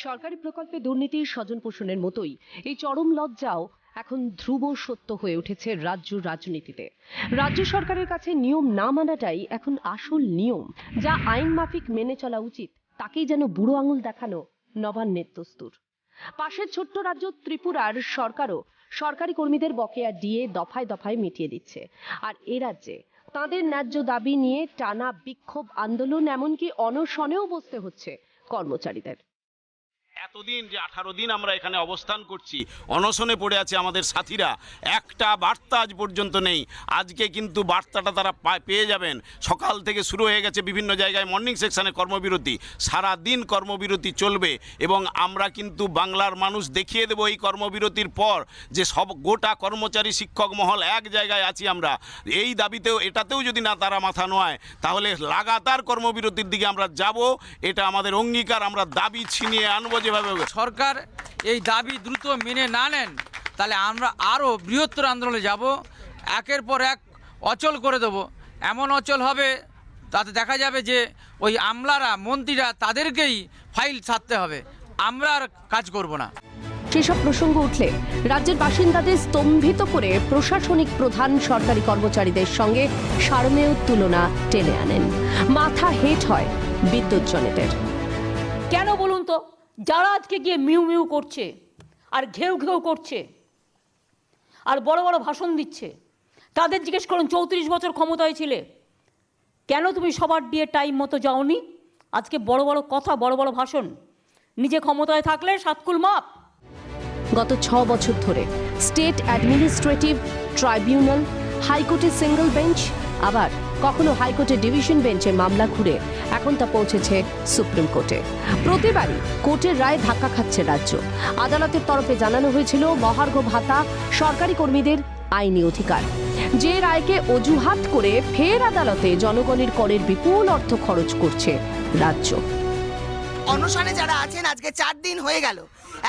সরকারি প্রকল্পে দুর্নীতি স্বজন পোষণের মতোই এই চরম লজ্জাও এখন ধ্রুব সত্য হয়ে উঠেছে রাজ্য রাজনীতিতে। রাজ্য সরকারের কাছে নিয়ম না মানাটাই এখন আসল নিয়ম, যা আইন মাফিক মেনে চলা উচিত তাকেই যেন বুড়ো আঙুল দেখানো নবান্নের দস্তুর। পাশের ছোট্ট রাজ্য ত্রিপুরার সরকারও সরকারি কর্মীদের বকেয়া ডিএ দফায় দফায় মিটিয়ে দিচ্ছে, আর এ রাজ্যে তাঁদের ন্যায্য দাবি নিয়ে টানা বিক্ষোভ আন্দোলন, এমনকি অনশনেও বসতে হচ্ছে কর্মচারীদের। এতদিন যে 18 দিন আমরা এখানে অবস্থান করছি, অনশনে পড়ে আছে আমাদের সাথীরা, একটা বার্তা আজ পর্যন্ত নেই। আজকে কিন্তু বার্তাটা তারা পেয়ে যাবেন। সকাল থেকে শুরু হয়ে গেছে বিভিন্ন জায়গায় মর্নিং সেকশনে কর্মবিরতি, সারা দিন কর্মবিরতি চলবে এবং আমরা কিন্তু বাংলার মানুষ দেখিয়ে দেব এই কর্মবিরতির পর যে সব গোটা কর্মচারী শিক্ষক মহল এক জায়গায় আছি আমরা। এই দাবিতেও এটাতেও যদি না তারা মাথা নোয়ায় তাহলে লাগাতার কর্মবিরতির দিকে আমরা যাব। এটা আমাদের অঙ্গীকার, আমরা দাবি ছিনিয়ে আনবো। সরকার এই দাবি দ্রুত মেনে না নেন তাহলে আমরা আরও বৃহত্তর আন্দোলনে যাব, একের পর এক অচল করে দেব। এমন অচল হবে তাতে দেখা যাবে যে ওই আমলারা মন্ত্রীরা তাদেরকেই ফাইল ছাড়তে হবে, আমরা আর কাজ করব না। সেসব প্রসঙ্গ উঠলে রাজ্যের বাসিন্দাদের স্তম্ভিত করে প্রশাসনিক প্রধান সরকারি কর্মচারীদের সঙ্গে সারমেয় তুলনা টেনে আনেন। মাথা হেঁট হয় বিদ্যুৎ জনিতের। কেন বলুন তো? যারা আজকে গিয়ে মিউ মিউ করছে আর ঘেউ ঘেউ করছে আর বড় বড় ভাষণ দিচ্ছে, তাদের জিজ্ঞেস করুন 34 বছর ক্ষমতায় ছিলে, কেন তুমি সবার দিয়ে টাইম মতো যাওনি? আজকে বড় বড় কথা, বড় বড় ভাষণ, নিজে ক্ষমতায় থাকলে সাতকুল মাপ। গত 6 বছর ধরে স্টেট অ্যাডমিনিস্ট্রেটিভ ট্রাইব্যুনাল, হাইকোর্টের সিঙ্গল বেঞ্চ, আবার কখনো হাইকোর্টের ডিভিশন বেঞ্চে মামলা ঘুরে এখন তা পৌঁছেছে সুপ্রিম কোর্টে। প্রতিবারই কোর্টের রায় ধাক্কা খাচ্ছে রাজ্য। আদালতের তরফে জানানো হয়েছিল মহার্ঘ ভাতা সরকারি কর্মীদের আইনি অধিকার, যে রায়কে অজুহাত করে ফের আদালতে জনগণের করের বিপুল অর্থ খরচ করছে রাজ্য। অনশনে যারা আছেন আজকে 4 দিন হয়ে গেল,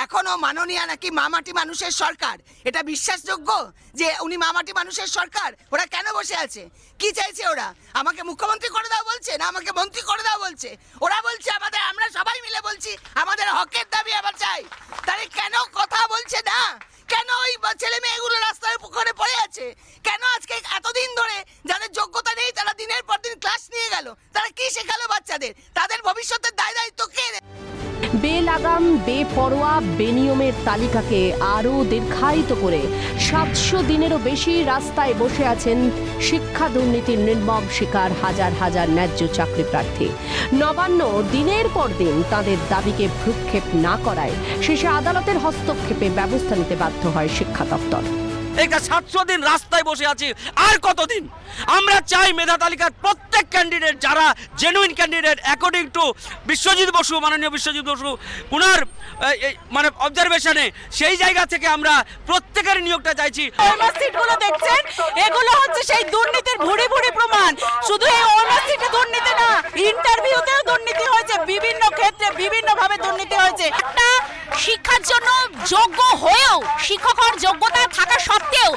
এখনো মাননীয়া নাকি মামাটি মানুষের সরকার। এটা বিশ্বাসযোগ্য যে উনি মামাটি মানুষের সরকার? ওরা কেন বসে আছে? কি চাইছে ওরা? আমাকে মুখ্যমন্ত্রী করে দাও বলছে, না আমাকে মন্ত্রী করে দাও বলছে? ওরা বলছে আমরা সবাই মিলে বলছি আমাদের হকের দাবি আবার চাই। তাহলে কেন কথা বলছে না? কেন ওই ছেলে মেয়েগুলো রাস্তার করে পড়ে আছে? কেন আজকে এতদিন ধরে যাদের যোগ্যতা নেই তারা দিনের পর দিন ক্লাস নিয়ে গেল? তারা কি শেখালো বাচ্চাদের? তাদের ভবিষ্যতের দায়িত্ব কে? বেলাগাম, বেপরোয়া, বেনিয়মের তালিকাকে আরও দীর্ঘায়িত করে 700 দিনেরও বেশি রাস্তায় বসে আছেন শিক্ষা দুর্নীতির নির্মম শিকার হাজার হাজার ন্যায্য চাকরি প্রার্থী। নবান্ন দিনের পর দিন তাদের দাবিকে ভ্রুক্ষেপ না করায় শেষে আদালতের হস্তক্ষেপে ব্যবস্থা নিতে বাধ্য হয় শিক্ষা দপ্তর। এটা 700 দিন রাস্তায় বসে আছি, আর কতদিন? আমরা চাই মেধা তালিকার প্রত্যেক ক্যান্ডিডেট যারা genuine candidate according to Biswajit Basu, মাননীয় বিশ্বজিৎ বসু উনার মানে অবজারভেশনে, সেই জায়গা থেকে আমরা প্রত্যেকের নিয়োগটা চাইছি। ওএমআর সিটগুলো দেখছেন, এগুলো হচ্ছে সেই দুর্নীতির ভুড়ি ভুড়ি প্রমাণ। শুধু এই ওএমআর সিটে দুর্নীতি না, ইন্টারভিউতেও দুর্নীতি হয়েছে, বিভিন্ন ক্ষেত্রে বিভিন্নভাবে দুর্নীতি হয়েছে। একটা শিক্ষার জন্য যোগ্য হয়েও, শিক্ষক হওয়ার যোগ্যতা থাকা সত্ত্বেও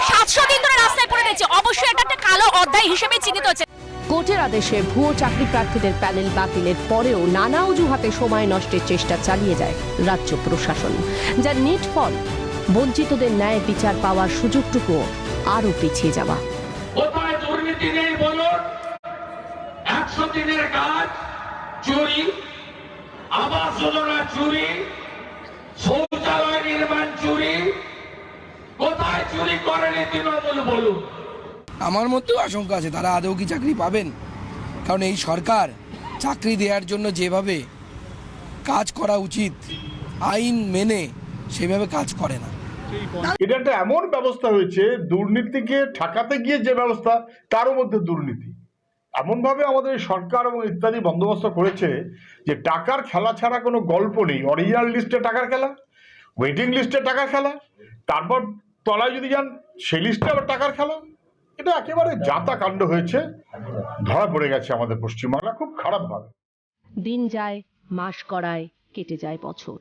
700 দিন ধরে রাস্তায় পড়ে রয়েছে। অবশ্যই এটা একটা কালো অধ্যায় হিসেবে চিহ্নিত হচ্ছে। কোর্টের আদেশে ভুয়ো চাকরি প্রার্থীদের প্যানেল বাতিলের পরেও নানা অজুহাতে সময় নষ্টের চেষ্টা চালিয়ে যায় রাজ্য প্রশাসন, যার নিট ফল বঞ্চিতদের ন্যায় বিচার পাওয়ার সুযোগটুকু আরও পিছিয়ে যাওয়া। কোথায় দুর্নীতি নেই বলুন? 100 দিনের কাজ চুরি, আবাস যোজনা চুরি, শৌচালয় নির্মাণ চুরি, কোথায় চুরি করেনি তৃণমূল বলুন? আমার মধ্যেও আশঙ্কা আছে তারা আদৌ কি চাকরি পাবেন, কারণ এই সরকার চাকরি দেওয়ার জন্য যেভাবে কাজ করা উচিত আইন মেনে সেভাবে কাজ করে না। এটা একটা এমন ব্যবস্থা হয়েছে, দুর্নীতিকে ঠেকাতে গিয়ে যে ব্যবস্থা তারও মধ্যে দুর্নীতি। এমনভাবে আমাদের সরকার এবং ইত্যাদি বন্দোবস্ত করেছে যে টাকার খেলা ছাড়া কোনো গল্প নেই। অরিজিনাল লিস্টে টাকার খেলা, ওয়েটিং লিস্টে টাকার খেলা, তারপর তলায় যদি যান সেই লিস্টে আবার টাকার খেলা। এটা একেবারে জাতা কাণ্ড হয়েছে, ধরা পড়ে গেছে আমাদের পশ্চিমবাংলা খুব খারাপভাবে। দিন যায়, মাস গড়ায়, কেটে যায় বছর।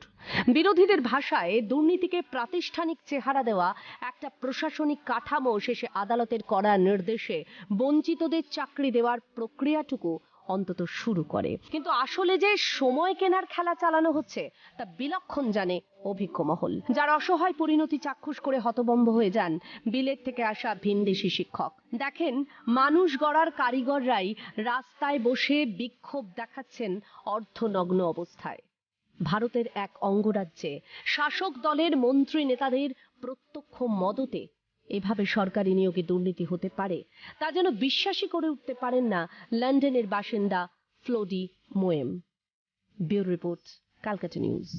বিরোধীদের ভাষায় দুর্নীতিকে প্রাতিষ্ঠানিক চেহারা দেওয়া একটা প্রশাসনিক কাঠামো শেষে আদালতের কড়া নির্দেশে বঞ্চিতদের চাকরি দেওয়ার প্রক্রিয়াটুকু অন্তত শুরু করে। কিন্তু আসলে যে সময় কেনার খেলা চালানো হচ্ছে তা বিলক্ষণ জানে অভিজ্ঞ মহল। যার অসহায় পরিণতি চাক্ষুষ করে হতভম্ব হয়ে যান বিলেত থেকে আসা ভিনদেশি শিক্ষক। দেখেন, মানুষ গড়ার কারিগররাই রাস্তায় বসে বিক্ষোভ দেখাচ্ছেন অর্ধনগ্ন অবস্থায়। ভারতের এক অঙ্গরাজ্যে শাসক দলের মন্ত্রী নেতাদের প্রত্যক্ষ মদতে এভাবে সরকারি নিয়োগে দুর্নীতি হতে পারে তা যেন বিশ্বাসই করে উঠতে পারেন না লন্ডনের বাসিন্দা ফ্লোডি মোয়েম। Bureau report, Calcutta news.